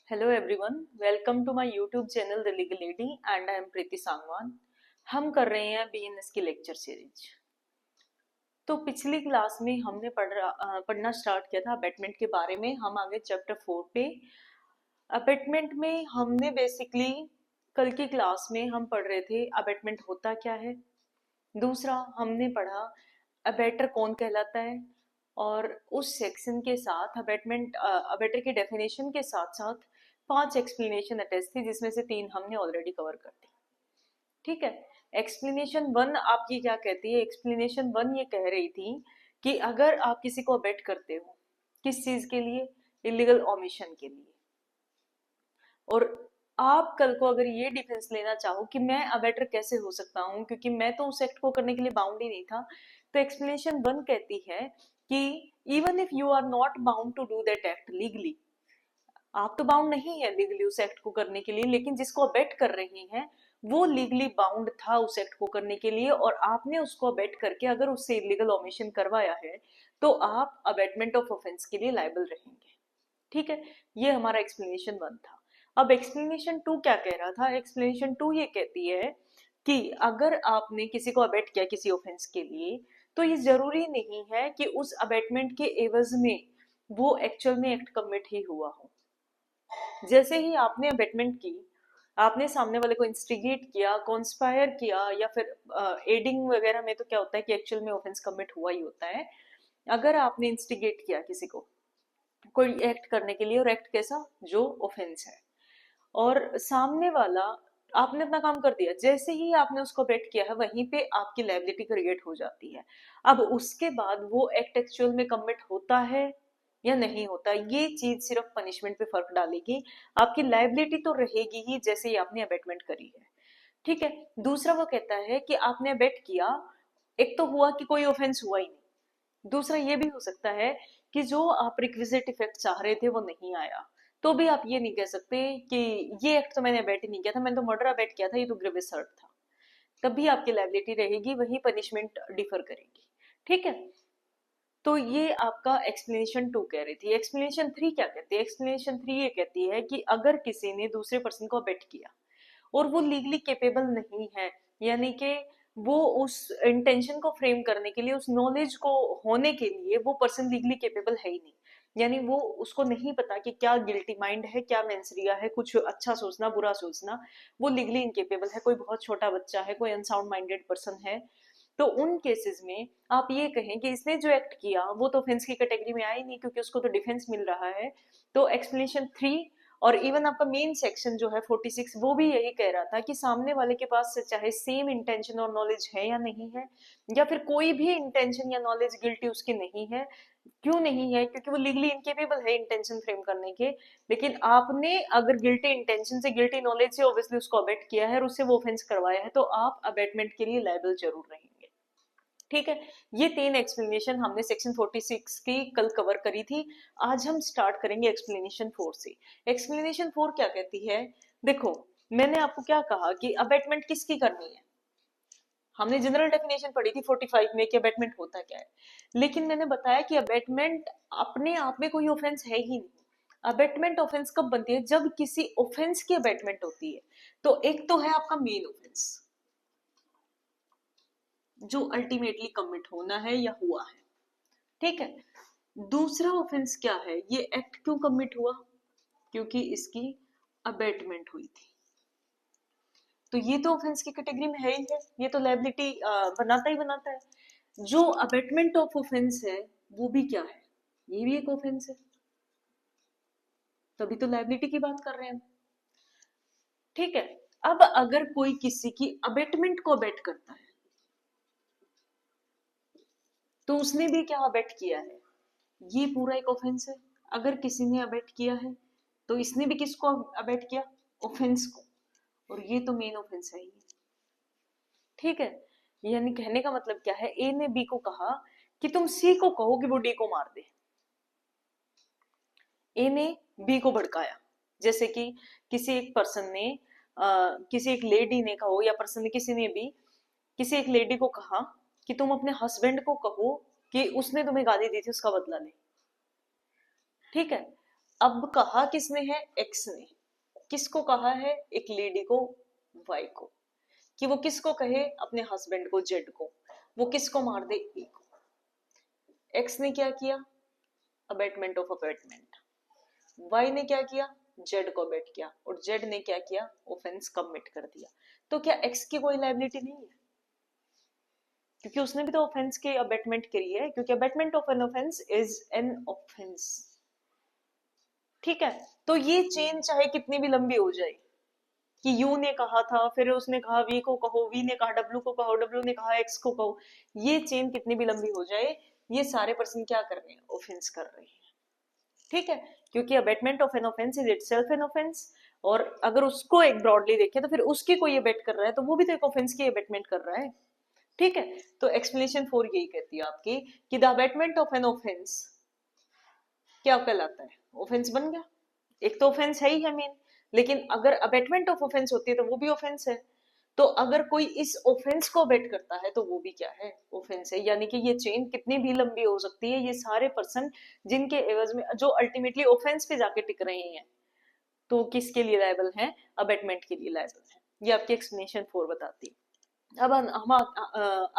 Hello everyone, welcome to my YouTube channel the legal lady and I am Preeti Sangwan. हम कर रहे हैं BNS की लेक्चर सीरीज। तो पिछली क्लास में हमने पढ़ना स्टार्ट किया था अबेटमेंट के बारे में। हम आगे चैप्टर 4 पे। अबेटमेंट में हमने बेसिकली कल की क्लास में हम पढ़ रहे थे अबेटमेंट होता क्या है। दूसरा हमने पढ़ा अबेटर कौन कहलाता है, और उस सेक्शन के साथ अबेटर की डेफिनेशन के साथ साथ 5 एक्सप्लेनेशन अटैच थी, जिसमें से 3 हमने ऑलरेडी कवर कर दी। ठीक है। एक्सप्लेनेशन 1 आपकी क्या कहती है? एक्सप्लेनेशन 1 ये कह रही थी कि अगर आप किसी को अबेट करते हो, किस चीज के लिए? इलीगल ओमिशन के लिए। और आप कल को अगर ये डिफेंस लेना चाहो कि मैं अबेटर कैसे हो सकता हूँ, क्योंकि मैं तो उस एक्ट को करने के लिए बाउंड ही नहीं था, तो एक्सप्लेनेशन 1 कहती है कि even if you are not bound to do that act legally, आप तो बाउंड नहीं है लीगली उस एक्ट को करने के लिए, लेकिन जिसको अबेट कर रहे हैं वो लीगली बाउंड था उस एक्ट को करने के लिए, और आपने उसको अबेट करके अगर उससे इलीगल ओमिशन करवाया है तो आप अबेटमेंट ऑफ ऑफेंस के लिए लायबल रहेंगे। ठीक है। ये हमारा एक्सप्लेनेशन 1 था। अब एक्सप्लेनेशन 2 क्या कह रहा था? एक्सप्लेनेशन 2 ये कहती है कि अगर आपने किसी को अबेट किया किसी ऑफेंस के लिए, तो ये जरूरी नहीं है कि उस अबेटमेंट के एवज में वो एक्चुअल में एक्ट कमिट ही हुआ हो। जैसे ही आपने अबेटमेंट की, आपने सामने वाले को इंस्टिगेट किया, कॉन्स्पायर किया, या फिर एडिंग वगैरह में तो क्या होता है कि एक्चुअल में ऑफेंस कमिट हुआ ही होता है। अगर आपने इंस्टिगेट किया किसी को कोई एक्ट करने के लिए, और एक्ट कैसा? जो ऑफेंस है, और सामने वाला, आपने अपना काम कर दिया, जैसे ही आपने उसको अबेट किया है वहीं पे आपकी लायबिलिटी क्रिएट हो जाती है। अब उसके बाद वो एक्ट एक्चुअल में कमिट होता है या नहीं होता, ये चीज सिर्फ पनिशमेंट पे फर्क डालेगी। आपकी लायबिलिटी तो रहेगी ही जैसे ही आपने अबेटमेंट करी है। ठीक है। दूसरा वो कहता है कि आपने अबेट किया, एक तो हुआ कि कोई ऑफेंस हुआ ही नहीं, दूसरा ये भी हो सकता है कि जो आप रिक्विजिट इफेक्ट चाह रहे थे वो नहीं आया, तो भी आप ये नहीं कह सकते कि ये एक्ट तो मैंने अबेट ही नहीं किया था, मैंने तो मर्डर अबेट किया था, ये तो ग्रेवियस हर्ट था। तब भी आपकी लायबिलिटी रहेगी, वही पनिशमेंट डिफर करेगी। ठीक है। तो ये आपका एक्सप्लेनेशन 2 कह रही थी। एक्सप्लेनेशन 3 क्या कहती है? एक्सप्लेनेशन 3 ये कहती है कि अगर किसी ने दूसरे पर्सन को अबेट किया और वो लीगली केपेबल नहीं है, यानी कि वो उस इंटेंशन को फ्रेम करने के लिए, उस नॉलेज को होने के लिए वो पर्सन लीगली केपेबल है ही नहीं, यानी वो उसको नहीं पता कि क्या गिल्टी माइंड है, क्या मेंसरिया है, कुछ अच्छा सोचना बुरा सोचना, वो लीगली इनकेपेबल है, कोई बहुत छोटा बच्चा है, कोई अनसाउंड माइंडेड पर्सन है, तो उन केसेस में आप ये कहें कि इसने जो एक्ट किया वो तो ऑफेंस की कैटेगरी में आया ही नहीं, क्योंकि उसको तो डिफेंस मिल रहा है। तो एक्सप्लेनेशन 3 और इवन आपका मेन सेक्शन जो है 46, वो भी यही कह रहा था कि सामने वाले के पास चाहे सेम इंटेंशन और नॉलेज है या नहीं है, या फिर कोई भी इंटेंशन या नॉलेज गिल्टी उसकी नहीं है। क्यों नहीं है? क्योंकि वो लीगली इनकेपेबल है इंटेंशन फ्रेम करने के, लेकिन आपने अगर गिल्टी इंटेंशन से, गिल्टी नॉलेज से ऑब्वियसली उसको अबेट किया है और उससे वो ऑफेंस करवाया है, तो आप अबेटमेंट के लिए लायबल जरूर रहेंगे। ठीक है। ये 3 एक्सप्लेनेशन हमने सेक्शन 46 की कल कवर करी थी। आज हम स्टार्ट करेंगे एक्सप्लेनेशन 4 से। एक्सप्लेनेशन 4 क्या कहती है? देखो, मैंने आपको क्या कहा कि अबेटमेंट किसकी करनी है। हमने जनरल डेफिनेशन पढ़ी थी 45 में कि अबेटमेंट होता क्या है, लेकिन मैंने बताया कि अबेटमेंट अपने आप में कोई ऑफेंस है ही नहीं। अबेटमेंट ऑफेंस कब बनती है? जब किसी ऑफेंस की अबेटमेंट होती है। तो एक तो है आपका मेन ऑफेंस, जो अल्टीमेटली कमिट होना है या हुआ है। ठीक है। दूसरा ऑफेंस क्या है? ये एक्ट क्यों कमिट हुआ? क्योंकि इसकी अबेटमेंट हुई थी। तो ये तो ऑफेंस की कैटेगरी में है ही है, ये तो लायबिलिटी बनाता ही बनाता है। जो अबेटमेंट ऑफ ऑफेंस है वो भी क्या है? ये भी एक ऑफेंस है, तभी तो लायबिलिटी की बात कर रहे हैं। ठीक है। अब अगर कोई किसी की अबेटमेंट को अबेट करता है, तो उसने भी क्या अबेट किया है? ये पूरा एक ऑफेंस है। अगर किसी ने अबेट किया है तो इसने भी किसको अबेट किया? ऑफेंस को, और ये तो मेन ऑफेंस है ही। ठीक है। यानी कहने का मतलब क्या है? ए ने बी को कहा कि तुम सी को कहो कि वो डी को मार दे। ए ने बी को भड़काया, जैसे कि किसी एक पर्सन ने किसी एक लेडी ने कहो, या पर्सन ने, किसी ने भी किसी एक लेडी को कहा कि तुम अपने हस्बैंड को कहो कि उसने तुम्हें गाली दी थी, उसका बदला ले। ठीक है। अब कहा किसने है, एक्स ने। किसको कहा है, एक लेडी को, वाई को, कि वो किसको कहे, अपने हस्बैंड को, जेड को, वो किसको मार दे, ए को। एक्स ने क्या किया, अबेटमेंट ऑफ अबेटमेंट। वाई ने क्या किया, जेड को अबेट किया, और जेड ने क्या किया, ऑफेंस कमिट कर दिया। तो क्या एक्स की कोई लायबिलिटी नहीं है, क्योंकि उसने भी तो ऑफेंस के अबेटमेंट करी है, क्योंकि abetment of an offence is an offence. ठीक है, तो ये चेन चाहे कितनी भी लंबी हो जाए, कि यू ने कहा था, फिर उसने कहा वी को कहो, वी ने कहा डब्ल्यू को कहो, डब्ल्यू ने कहा एक्स को कहो, ये चेन कितनी भी लंबी हो जाए, ये सारे पर्सन क्या कर रहे हैं, ऑफेंस कर रहे हैं। ठीक है, क्योंकि abetment of an offence is itself an offence. और अगर उसको एक ब्रॉडली देखें तो फिर उसकी कोई अबेट कर रहा है तो वो भी तो एक ऑफेंस की अबेटमेंट कर रहा है। ठीक है, तो एक्सप्लेनेशन 4 यही कहती है आपकी कि the abetment of an offence क्या कहलाता है, ऑफेंस बन गया। एक तो ऑफेंस है ही है मेन, लेकिन अगर अबेटमेंट ऑफ ऑफेंस होती है तो वो भी ऑफेंस है। तो अगर कोई इस ऑफेंस को अबेट करता है तो वो भी क्या है, ऑफेंस है। यानी कि ये चेन कितनी भी लंबी हो सकती है, ये सारे पर्सन जिनके एवज में जो अल्टीमेटली ऑफेंस पे जाके टिक रहे हैं, तो किसके लिए लायबल है, अबेटमेंट के लिए लायबल है। ये आपकी एक्सप्लेनेशन 4 बताती है। अब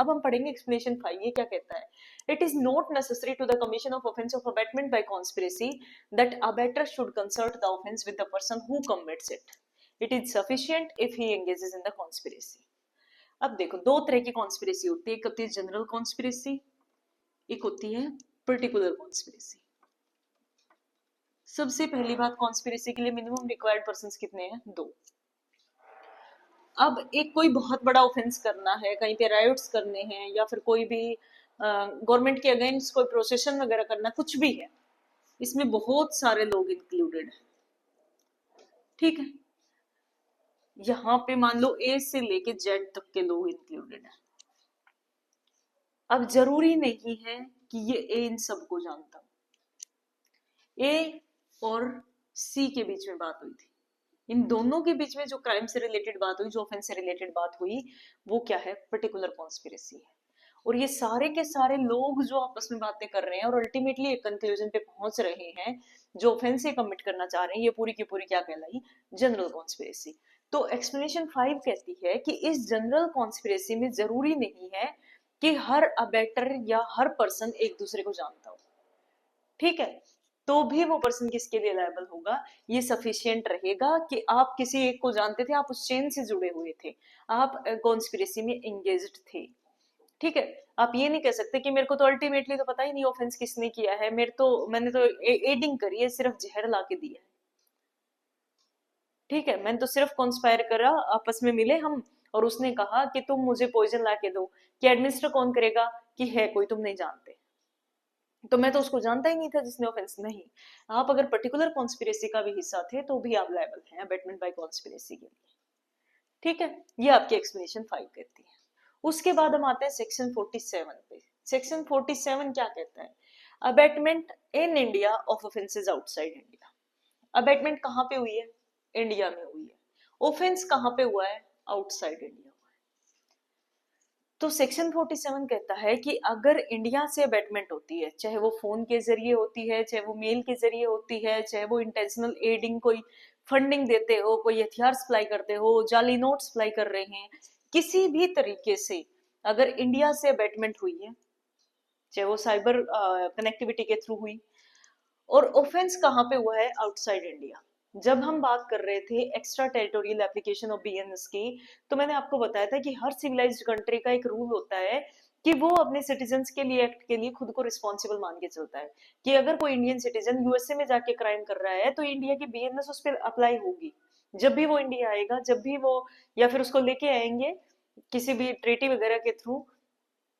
हम पढ़ेंगे एक्सप्लेनेशन 5। ये क्या कहता है, it is not necessary to the commission of offence of abetment by conspiracy that abettor should consult the offence with the person who commits it. It is sufficient if he engages in the conspiracy. अब देखो, दो तरह की conspiracy होती है, एक होती है जनरल कॉन्स्पिरेसी, एक होती है पर्टिकुलर कॉन्स्पिरेसी। सबसे पहली बात, कॉन्स्पिरेसी के लिए मिनिमम रिक्वायर्ड पर्संस कितने हैं, 2। अब एक कोई बहुत बड़ा ऑफेंस करना है, कहीं पे राइट्स करने हैं, या फिर कोई भी गवर्नमेंट के अगेंस्ट कोई प्रोसेशन वगैरह करना, कुछ भी है, इसमें बहुत सारे लोग इंक्लूडेड हैं। ठीक है, यहाँ पे मान लो ए से लेके जेड तक के लोग इंक्लूडेड हैं। अब जरूरी नहीं है कि ये ए इन सबको जानता हो। ए और सी के बीच में बात हुई थी, इन दोनों के बीच में जो क्राइम से रिलेटेड बात हुई, जो ऑफेंस से रिलेटेड बात हुई, वो क्या है, पर्टिकुलर कॉन्स्पिरेसी है। और ये सारे के सारे लोग जो आपस में बातें कर रहे हैं और अल्टीमेटली एक कंक्लूजन पे पहुंच रहे हैं, जो ऑफेंस से कमिट करना चाह रहे हैं, ये पूरी की पूरी क्या कहलाई, जनरल कॉन्स्पिरेसी। तो एक्सप्लेनेशन 5 कहती है कि इस जनरल कॉन्स्पिरेसी में जरूरी नहीं है कि हर अबेटर या हर पर्सन एक दूसरे को जानता हो। ठीक है, तो भी वो पर्सन किसके लिए लायबल होगा, ये सफिशिएंट रहेगा कि आप किसी एक को जानते थे, आप उस चेन से जुड़े हुए थे, आप कॉन्स्पिरेसी में एंगेज्ड थे। ठीक है, आप ये नहीं कह सकते कि मेरे को तो अल्टीमेटली तो पता ही नहीं ऑफेंस किसने किया है, मैंने तो एडिंग करी है, सिर्फ जहर ला के दिया है। ठीक है, मैंने तो सिर्फ कॉन्स्पायर करा, आपस में मिले हम, और उसने कहा कि तुम मुझे पॉइजन ला के दो, कि एडमिनिस्टर कौन करेगा, कि है कोई तुम नहीं जानते, तो मैं तो उसको जानता ही नहीं था जिसने ऑफेंस। नहीं, आप अगर पर्टिकुलर कॉन्स्पिरेसी का भी हिस्सा थे तो भी आप लायबल हैं अबेटमेंट बाय कॉन्स्पिरेसी के लिए। ठीक है, ये आपकी एक्सप्लेनेशन 5 कहती है। उसके बाद हम आते हैं सेक्शन 47 पे। सेक्शन 47 क्या कहता है, abetment in India of offences outside India. Abetment कहाँ पे हुई है, इंडिया में हुई है। ऑफेंस कहाँ पे हुआ है, आउटसाइड इंडिया। तो सेक्शन 47 कहता है कि अगर इंडिया से अबेटमेंट होती है, चाहे वो फोन के जरिए होती है, चाहे वो मेल के जरिए होती है, चाहे वो इंटेंशनल एडिंग, कोई फंडिंग देते हो, कोई हथियार सप्लाई करते हो, जाली नोट सप्लाई कर रहे हैं, किसी भी तरीके से अगर इंडिया से अबेटमेंट हुई है, चाहे वो साइबर कनेक्टिविटी के थ्रू हुई, और ऑफेंस कहाँ पे हुआ है, आउटसाइड इंडिया। जब हम बात कर रहे थे extra territorial application of BNS की, तो मैंने आपको बताया था कि हर सिविलाइज्ड कंट्री का एक रूल होता है कि वो अपने सिटीजन्स के लिए, एक्ट के लिए खुद को रिस्पॉन्सिबल मान के चलता है, कि अगर कोई इंडियन सिटीजन यूएसए में जाके क्राइम कर रहा है तो इंडिया की बीएनएस उस पर अप्लाई होगी। जब भी वो इंडिया आएगा, जब भी वो, या फिर उसको लेके आएंगे किसी भी ट्रीटी वगैरह के थ्रू,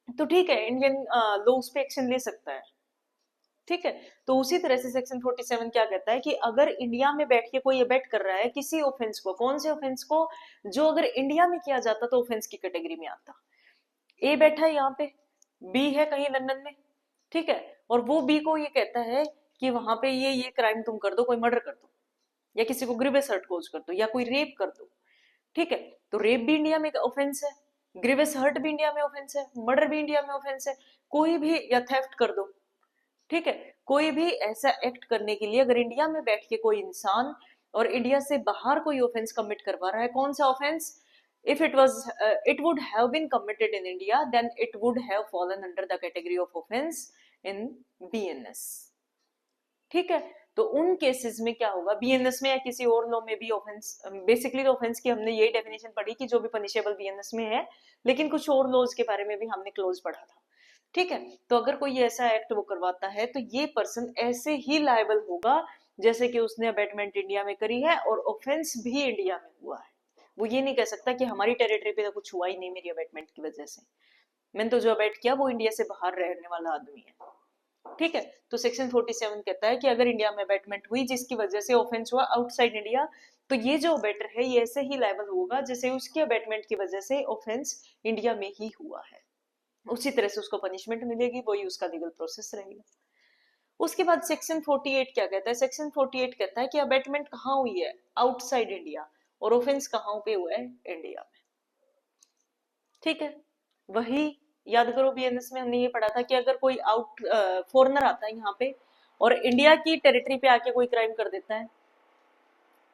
तो ठीक है, इंडियन लॉ उस पर एक्शन ले सकता है। ठीक है, तो उसी तरह से सेक्शन 47 क्या कहता है कि अगर इंडिया में बैठ के कोई अबेट कर रहा है किसी ऑफेंस को, कौन से ऑफेंस को, जो अगर इंडिया में किया जाता तो ऑफेंस की कैटेगरी में आता। ए बैठा है यहाँ पे, बी है कहीं लंदन में, ठीक है, और वो बी को ये कहता है कि वहां पे ये क्राइम तुम कर दो, कोई मर्डर कर दो, या किसी को ग्रीवियस हर्ट कोज कर दो, या कोई रेप कर दो। ठीक है, तो रेप भी इंडिया में ऑफेंस है, ग्रीवियस हर्ट भी इंडिया में ऑफेंस है, मर्डर भी इंडिया में ऑफेंस है, कोई भी, या थेफ्ट कर दो, ठीक है, कोई भी ऐसा एक्ट करने के लिए अगर इंडिया में बैठ के कोई इंसान और इंडिया से बाहर कोई ऑफेंस कमिट करवा रहा है, कौन सा offence, if it was it would have been committed in India, then it would have fallen under the category of offense in BNS. ठीक है, तो उन केसेस में क्या होगा, बीएनएस में या किसी और लॉ में भी ऑफेंस, बेसिकली तो ऑफेंस की हमने यही डेफिनेशन पढ़ी कि जो भी पनिशेबल बीएनएस में है, लेकिन कुछ और लॉज के बारे में भी हमने क्लोज पढ़ा था। ठीक है, तो अगर कोई ऐसा एक्ट वो करवाता है तो ये पर्सन ऐसे ही लायबल होगा जैसे कि उसने अबेटमेंट इंडिया में करी है और ऑफेंस भी इंडिया में हुआ है। वो ये नहीं कह सकता कि हमारी टेरिटरी पे तो कुछ हुआ ही नहीं मेरी अबेटमेंट की वजह से, मैंने तो जो अबेट किया वो इंडिया से बाहर रहने वाला आदमी है। ठीक है, तो सेक्शन 47 कहता है कि अगर इंडिया में अबेटमेंट हुई जिसकी वजह से ऑफेंस हुआ आउटसाइड इंडिया, तो ये जो अबेटर है ये ऐसे ही लायबल होगा जैसे उसके अबेटमेंट की वजह से ऑफेंस इंडिया में ही हुआ है, उसी तरह से उसको पनिशमेंट मिलेगी, वही उसका लीगल प्रोसेस रहेगा। उसके बाद सेक्शन 48 क्या कहता है, सेक्शन 48 कहता है कि अबेटमेंट कहाँ हुई है, आउटसाइड इंडिया, और ऑफेंस कहाँ पे हुआ है, इंडिया में। ठीक है, वही याद करो बीएनएस में हमने ये पढ़ा था कि अगर कोई आउट फॉरेनर आता है यहाँ पे और इंडिया की टेरिटरी पे आके कोई क्राइम कर देता है,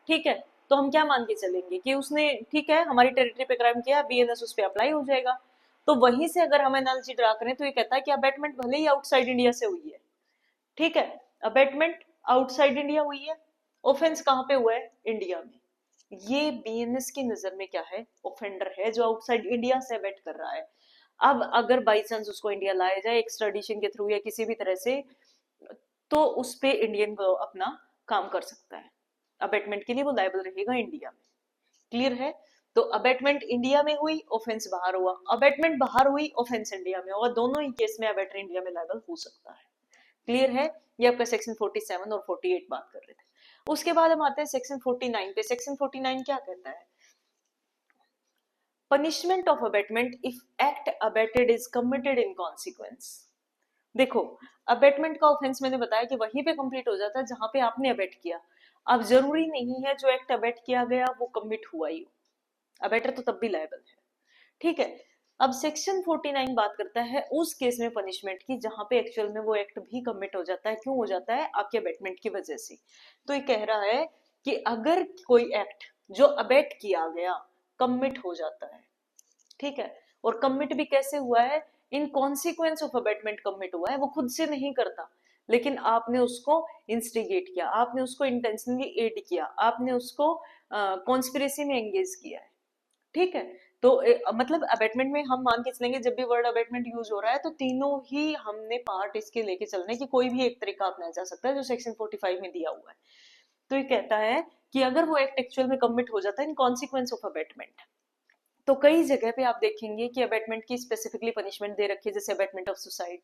ठीक है, तो हम क्या मान के चलेंगे कि उसने, ठीक है, हमारी टेरिटरी पे क्राइम किया, बीएनएस उस पे अप्लाई हो जाएगा। तो वहीं से अगर हम एनालिसिस ड्रा करें तो ये कहता है कि अबेटमेंट भले ही आउटसाइड इंडिया से हुई है, ठीक है, अबेटमेंट आउटसाइड इंडिया हुई है, ऑफेंस कहाँ पे हुआ है, इंडिया में, ये बीएनएस की नजर में क्या है, ऑफेंडर है जो आउटसाइड इंडिया से अबेट कर रहा है। अब अगर बाई चांस उसको इंडिया लाया जाए एक्स्ट्राडिशन के थ्रू या किसी भी तरह से, तो उस पे इंडियन अपना काम कर सकता है, अबेटमेंट के लिए वो लायबल रहेगा इंडिया में। क्लियर है, तो अबेटमेंट इंडिया में हुई, ऑफेंस बाहर हुआ, अबेटमेंट बाहर हुई, ऑफेंस इंडिया में हुआ, दोनों ही केस में अबेटर इंडिया में लायबल हो सकता है। क्लियर है, ये आपका सेक्शन 47 और 48 बात कर रहे थे। उसके बाद हम आते हैं सेक्शन 49 पे। सेक्शन 49 क्या कहता है, punishment of abetment if act abetted is committed in consequence. देखो, अबेटमेंट का ऑफेंस मैंने बताया कि वहीं पे कंप्लीट हो जाता है जहां पे आपने अबेट किया। अब जरूरी नहीं है जो एक्ट अबेट किया गया वो कमिट हुआ ही हो, अबेटर तो तब भी लायबल है। ठीक है, अब सेक्शन 49 बात करता है उस केस में पनिशमेंट की जहां पे एक्चुअल में वो एक्ट भी कमिट हो जाता है। क्यों हो जाता है, आपके अबेटमेंट की वजह से। तो ये कह रहा है कि अगर कोई एक्ट जो अबेट किया गया कमिट हो जाता है, ठीक है, और कमिट भी कैसे हुआ है, in consequence of abetment commit हुआ है, वो खुद से नहीं करता लेकिन आपने उसको इंस्टिगेट किया, आपने उसको इंटेंशनली एड किया, आपने उसको कॉन्स्पिरेसी में एंगेज किया है। ठीक है, तो मतलब अबेटमेंट में हम मान के चलेंगे जब भी वर्ड अबेटमेंट यूज हो रहा है तो तीनों ही हमने पार्ट इसके लेके चलने की, कोई भी एक तरीका अपनाया जा सकता है जो सेक्शन 45 में दिया हुआ है। तो ये कहता है कि अगर वो एक्ट एक्चुअल में कमिट हो जाता है इन कॉन्सिक्वेंस ऑफ अबेटमेंट, तो कई जगह पे आप देखेंगे कि अबेटमेंट की स्पेसिफिकली पनिशमेंट दे रखी है, जैसे अबेटमेंट ऑफ सुसाइड।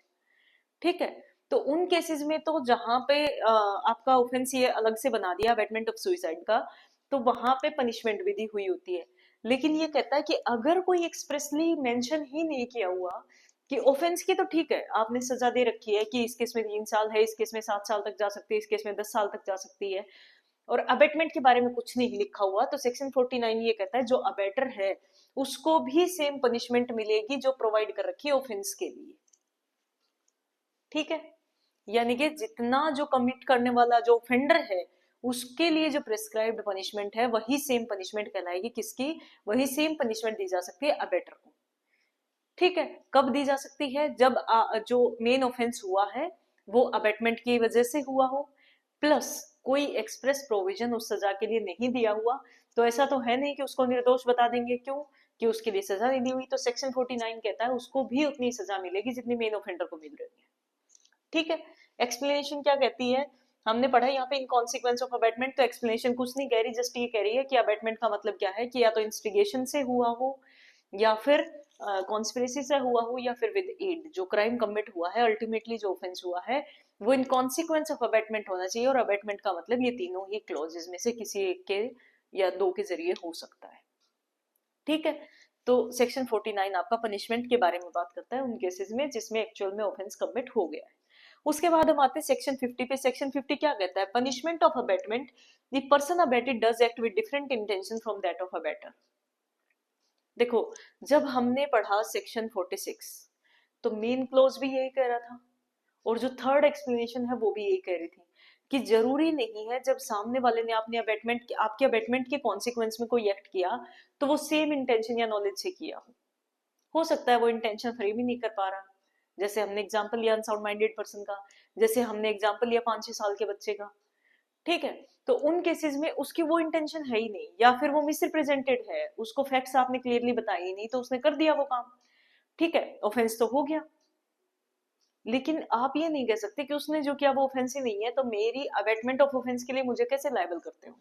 ठीक है, तो उन केसेस में तो जहां पे आपका ऑफेंस ये अलग से बना दिया अबेटमेंट ऑफ सुसाइड का, तो वहां पे पनिशमेंट विधि हुई होती है। लेकिन ये कहता है कि अगर कोई एक्सप्रेसली मेंशन ही नहीं किया हुआ कि ऑफेंस की, तो ठीक है, आपने सजा दे रखी है कि इस केस में 3 साल है, इस केस में 7 साल तक जा सकती है, इस केस में 10 साल तक जा सकती है, और अबेटमेंट के बारे में कुछ नहीं लिखा हुआ, तो सेक्शन 49 ये कहता है जो अबेटर है उसको भी सेम पनिशमेंट मिलेगी जो प्रोवाइड कर रखी है ऑफेंस के लिए। ठीक है, यानी कि जितना जो कमिट करने वाला जो ऑफेंडर है उसके लिए जो प्रिस्क्राइब्ड पनिशमेंट है वही सेम पनिशमेंट कहलाएगी, किसकी, वही सेम पनिशमेंट दी जा सकती है अबेटर को। ठीक है, कब दी जा सकती है, जब जो मेन ऑफेंस हुआ है वो अबेटमेंट की वजह से हुआ हो, प्लस कोई एक्सप्रेस प्रोविजन उस सजा के लिए नहीं दिया हुआ, तो ऐसा तो है नहीं कि उसको निर्दोष बता देंगे, क्यों, कि उसके लिए सजा नहीं दी हुई, तो सेक्शन 49 कहता है उसको भी उतनी सजा मिलेगी जितनी मेन ऑफेंडर को मिल रही है। ठीक है, एक्सप्लेनेशन क्या कहती है, हमने पढ़ा यहाँ पे इन कॉन्सिक्वेंस ऑफ अबेटमेंट, तो एक्सप्लेनेशन कुछ नहीं कह रही, जस्ट ये कह रही है कि अबेटमेंट का मतलब क्या है कि या तो इंस्टिगेशन से हुआ हो, या फिर कॉन्स्पिरेसी से हुआ हो, या फिर विद एड, जो क्राइम कमिट हुआ है अल्टीमेटली जो ऑफेंस हुआ है वो इन कॉन्सिक्वेंस ऑफ अबेटमेंट होना चाहिए, और अबेटमेंट का मतलब ये तीनों ही क्लॉजेस में से किसी एक के या दो के जरिए हो सकता है। ठीक है, तो सेक्शन 49 आपका पनिशमेंट के बारे में बात करता है उन केसेस में जिसमें एक्चुअल में ऑफेंस कमिट हो गया है। उसके बाद हम आते हैं सेक्शन 50 पे। सेक्शन 50 क्या कहता है, punishment of abetment, the person abetted does act with different intention from that of abettor. देखो, जब हमने पढ़ा सेक्शन 46 तो मेन क्लोज भी यही कह रहा था, और जो थर्ड एक्सप्लेनेशन है वो भी यही कह रही थी कि जरूरी नहीं है जब सामने वाले ने आपने अबेटमेंट आपके अबेटमेंट के कॉन्सिक्वेंस में कोई एक्ट किया तो वो सेम इंटेंशन या नॉलेज से किया हो सकता है वो इंटेंशन फ्रेम ही नहीं कर पा रहा, जैसे हमने एग्जाम्पल लिया अनसाउंड माइंडेड पर्सन का, जैसे हमने एग्जाम्पल लिया 5-6 साल के बच्चे का। ठीक है, तो उन केसेस में उसकी वो इंटेंशन है ही नहीं, या फिर वो मिस रिप्रेजेंटेड है, उसको फैक्ट्स आपने क्लियरली बताए ही नहीं तो उसने कर दिया वो काम। ठीक है, ऑफेंस तो हो गया, लेकिन आप ये नहीं कह सकते कि उसने जो किया वो ऑफेंस ही नहीं है, तो मेरी अबेटमेंट ऑफ ऑफेंस के लिए मुझे कैसे लायबल करते हो?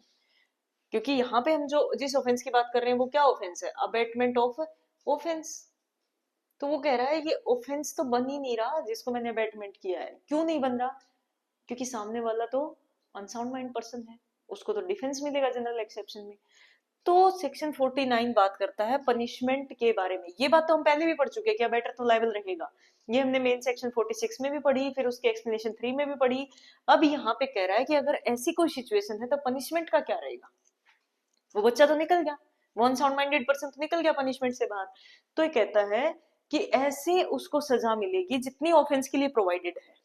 क्योंकि यहाँ पे हम जो जिस ऑफेंस की बात कर रहे हैं वो क्या ऑफेंस है? Abetment of offence. तो वो कह रहा है ये ऑफेंस तो बन ही नहीं रहा जिसको मैंने अबेटमेंट किया है। क्यों नहीं बन रहा? क्योंकि सामने वाला तो अनसाउंड माइंड पर्सन है, उसको तो डिफेंस मिलेगा जनरल एक्सेप्शन में। तो सेक्शन 49 बात करता है पनिशमेंट के बारे में। ये बात तो हम पहले भी पढ़ चुके हैं कि अबेटर तो लायबल रहेगा, ये हमने मेन सेक्शन 46 में भी पढ़ी, फिर उसके एक्सप्लेनेशन 3 में भी पढ़ी। अब यहाँ पे कह रहा है कि अगर ऐसी कोई सिचुएशन है तो पनिशमेंट का क्या रहेगा? वो बच्चा तो निकल गया, वो अनसाउंड माइंडेड पर्सन तो निकल गया पनिशमेंट से बाहर। तो ये कहता है कि ऐसे उसको सजा मिलेगी जितनी ऑफेंस के लिए प्रोवाइडेड है।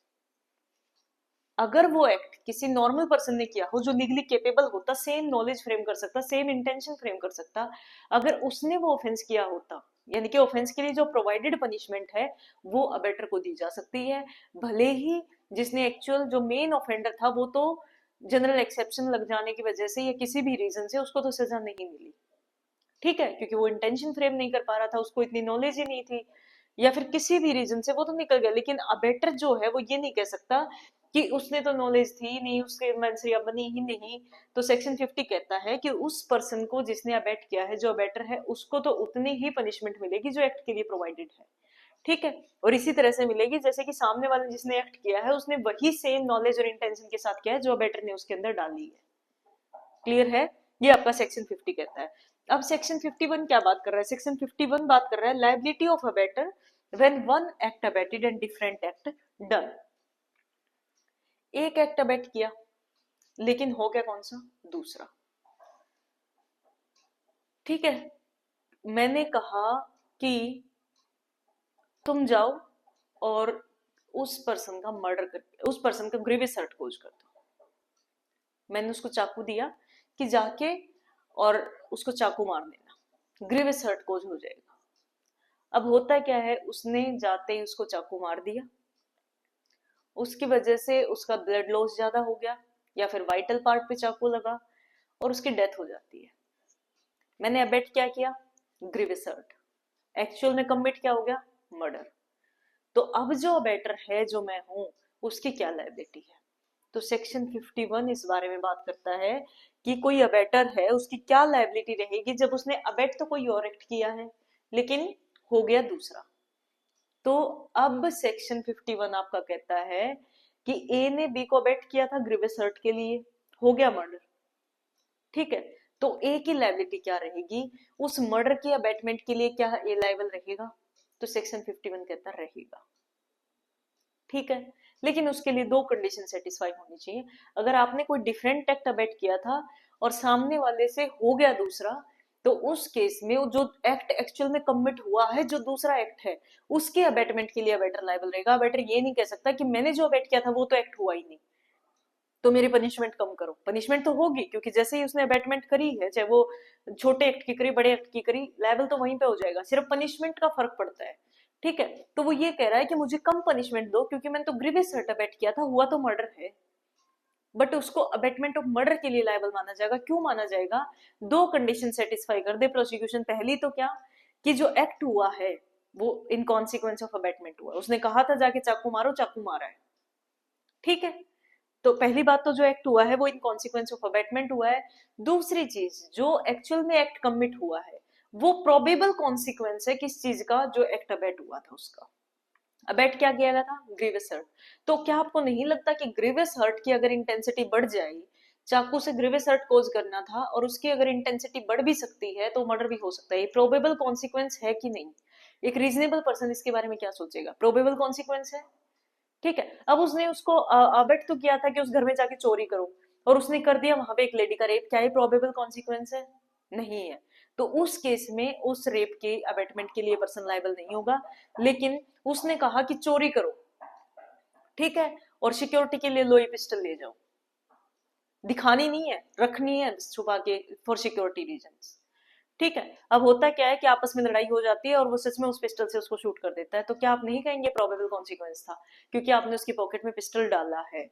अगर वो एक्ट किसी नॉर्मल पर्सन ने किया हो जो लीगली केपेबल होता, सेम नॉलेज फ्रेम कर सकता, सेम इंटेंशन फ्रेम कर सकता, अगर उसने वो ऑफेंस किया होता, यानी कि ऑफेंस के लिए जो प्रोवाइडेड पनिशमेंट है वो अबेटर को दी जा सकती है, भले ही जिसने एक्चुअल जो मेन ऑफेंडर था वो तो जनरल एक्सेप्शन लग जाने की वजह से या किसी भी रीजन से उसको तो सजा नहीं मिली। ठीक है, क्योंकि वो इंटेंशन फ्रेम नहीं कर पा रहा था, उसको इतनी नॉलेज ही नहीं थी, या फिर किसी भी रीजन से वो तो निकल गया। लेकिन अबेटर जो है वो ये नहीं कह सकता कि उसने तो नॉलेज थी नहीं, उसके मन से बनी ही नहीं। तो सेक्शन 50 कहता है कि उस पर्सन को जिसने अबेट किया है, जो अबेटर है, उसको तो उतनी ही पनिशमेंट मिलेगी जो एक्ट के लिए प्रोवाइडेड है। ठीक है, और इसी तरह से मिलेगी जैसे कि सामने वाले जिसने एक्ट किया है उसने वही सेम नॉलेज और इंटेंशन के साथ किया है जो अबेटर ने उसके अंदर डाली है। क्लियर है? ये आपका सेक्शन 50 कहता है। अब सेक्शन 51 क्या बात कर रहा है? सेक्शन 51 बात कर रहा है liability of abettor when one act abetted and different act done. एक एक्ट अबेट किया लेकिन हो गया कौन सा? दूसरा। ठीक है, मैंने कहा कि तुम जाओ और उस पर्सन का मर्डर कर, उस पर्सन का ग्रीवियस हर्ट कोज कर दो। मैंने उसको चाकू दिया कि जाके और उसको चाकू मार देना, ग्रीवियस हर्ट कोज हो जाएगा। अब होता क्या है, उसने जाते ही उसको चाकू मार दिया, उसकी वजह से उसका ब्लड लॉस ज्यादा हो गया या फिर वाइटल पार्ट पे चाकू लगा और उसकी डेथ हो जाती है। मैंने अबेट क्या किया? Grievous hurt. एक्चुअल में कमिट क्या हो गया? मर्डर। तो अब जो अबेटर है जो मैं हूं, उसकी क्या लायबिलिटी है? तो सेक्शन 51 इस बारे में बात करता है कि कोई अबेटर है उसकी क्या लायबिलिटी रहेगी जब उसने अबेट तो कोई और एक्ट किया है लेकिन हो गया दूसरा। तो अब सेक्शन 51 आपका कहता है कि ए ने बी को अबेट किया था ग्रीवियस हर्ट के लिए, हो गया मर्डर। ठीक है, तो ए की लायबिलिटी क्या रहेगी? उस मर्डर के अबेटमेंट के लिए क्या ए लायबल रहेगा? तो सेक्शन 51 कहता रहेगा। ठीक है, लेकिन उसके लिए दो कंडीशन सेटिस्फाई होनी चाहिए। अगर आपने कोई डिफरेंट एक्ट अबेट किया था और सामने वाले से हो गया दूसरा, तो उस केस में जो एक्ट एक्चुअल में कमिट हुआ है, जो दूसरा एक्ट है, उसके अबेटमेंट के लिए अबेटर लायबल रहेगा। अबेटर ये नहीं कह सकता कि मैंने जो अबेट किया था वो तो एक्ट हुआ ही नहीं, तो मेरी पनिशमेंट कम करो। पनिशमेंट तो होगी, क्योंकि जैसे ही उसने अबेटमेंट करी है, चाहे वो छोटे एक्ट की करी बड़े एक्ट की करी, लायबल तो वहीं पे हो जाएगा, सिर्फ पनिशमेंट का फर्क पड़ता है। ठीक है, तो वो ये कह रहा है कि मुझे कम पनिशमेंट दो क्योंकि मैंने तो ग्रीवियस हर्ट अबेट किया था, हुआ तो मर्डर है, बट उसको अबेटमेंट ऑफ मर्डर के लिए लायबल माना जाएगा। क्यों माना जाएगा? दो कंडीशन सेटिस्फाई कर दे प्रोसिक्यूशन। पहली तो क्या कि जो एक्ट हुआ है वो इन कॉन्सिक्वेंस ऑफ अबेटमेंट हुआ, उसने कहा था जाके चाकू मारो, चाकू मारा है। ठीक है, तो पहली बात तो जो एक्ट हुआ है वो इन कॉन्सिक्वेंस ऑफ अबेटमेंट हुआ है। दूसरी चीज, जो एक्चुअल में एक्ट कमिट हुआ है वो प्रोबेबल कॉन्सिक्वेंस है किस चीज का? जो एक्ट अबेट हुआ था उसका। अबेट क्या किया गया था? Grievous hurt. तो क्या आपको नहीं लगता कि ग्रीवियस हर्ट की अगर इंटेंसिटी बढ़ जाए, चाकू से ग्रीवियस हर्ट कोज करना था और उसकी अगर इंटेंसिटी बढ़ भी सकती है तो मर्डर भी हो सकता है। ये प्रोबेबल कॉन्सिक्वेंस है कि नहीं? एक रीजनेबल पर्सन इसके बारे में क्या सोचेगा? प्रोबेबल कॉन्सिक्वेंस है। ठीक है, अब उसने उसको अबेट तो किया था कि उस घर में जाके चोरी करो, और उसने कर दिया वहां पे एक लेडी का रेप। क्या ये प्रोबेबल कॉन्सिक्वेंस है? नहीं है। तो उस केस में उस रेप के अबेटमेंट के लिए पर्सन लायबल नहीं होगा। लेकिन उसने कहा कि चोरी करो, ठीक है, और सिक्योरिटी के लिए लो ये पिस्टल ले जाओ, दिखानी नहीं है, रखनी है छुपा के फॉर सिक्योरिटी रीजंस। ठीक है, अब होता क्या है कि आपस में लड़ाई हो जाती है और वो सच में उस पिस्टल से उसको शूट कर देता है, तो क्या आप नहीं कहेंगे प्रोबेबल कॉन्सिक्वेंस था, क्योंकि आपने उसकी पॉकेट में पिस्टल डाला है।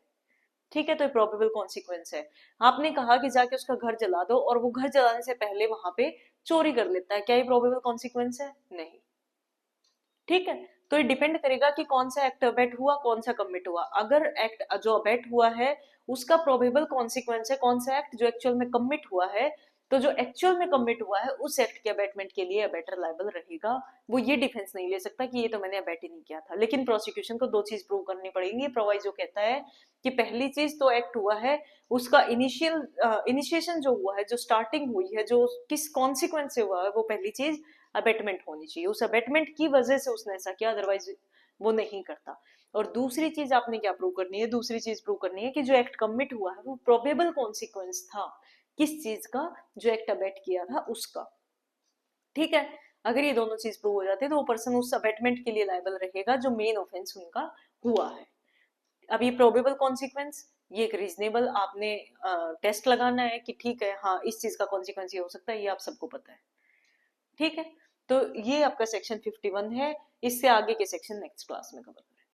ठीक है, तो ये प्रोबेबल कॉन्सिक्वेंस है। आपने कहा कि जाके उसका घर जला दो और वो घर जलाने से पहले वहां पे चोरी कर लेता है, क्या ये प्रोबेबल कॉन्सिक्वेंस है? नहीं। ठीक है, तो ये डिपेंड करेगा कि कौन सा एक्ट अबेट हुआ, कौन सा कमिट हुआ। अगर एक्ट जो अबेट हुआ है उसका प्रोबेबल कॉन्सिक्वेंस है कौन सा एक्ट जो एक्चुअल में कमिट हुआ है, तो जो एक्चुअल में कमिट हुआ है उस एक्ट के अबेटमेंट के लिए अबेटर लायबल रहेगा। वो ये डिफेंस नहीं ले सकता कि ये तो मैंने अबेट ही नहीं किया था, लेकिन प्रोसिक्यूशन को दो चीज प्रूव करनी पड़ेगी। प्रोवाइजो कहता है कि पहली चीज तो एक्ट हुआ है, उसका इनिशिएशन जो हुआ है, जो स्टार्टिंग हुई है, जो किस कॉन्सिक्वेंस से हुआ है, वो पहली चीज अबेटमेंट होनी चाहिए, उस अबेटमेंट की वजह से उसने ऐसा किया, अदरवाइज वो नहीं करता। और दूसरी चीज आपने क्या प्रूव करनी है? दूसरी चीज प्रूव करनी है कि जो एक्ट कमिट हुआ है वो प्रोबेबल कॉन्सिक्वेंस था किस चीज का? जो एक्ट अबेट किया था उसका। ठीक है, अगर ये दोनों चीज प्रूव हो जाती है तो वो पर्सन उस अबेटमेंट के लिए लायबल रहेगा जो मेन ऑफेंस उनका हुआ है। अब ये प्रोबेबल कॉन्सिक्वेंस, ये एक रीजनेबल आपने टेस्ट लगाना है कि ठीक है हाँ इस चीज का कॉन्सिक्वेंस ये हो सकता है, ये आप सबको पता है। ठीक है, तो ये आपका सेक्शन 51 है। इससे आगे के सेक्शन नेक्स्ट क्लास में कवर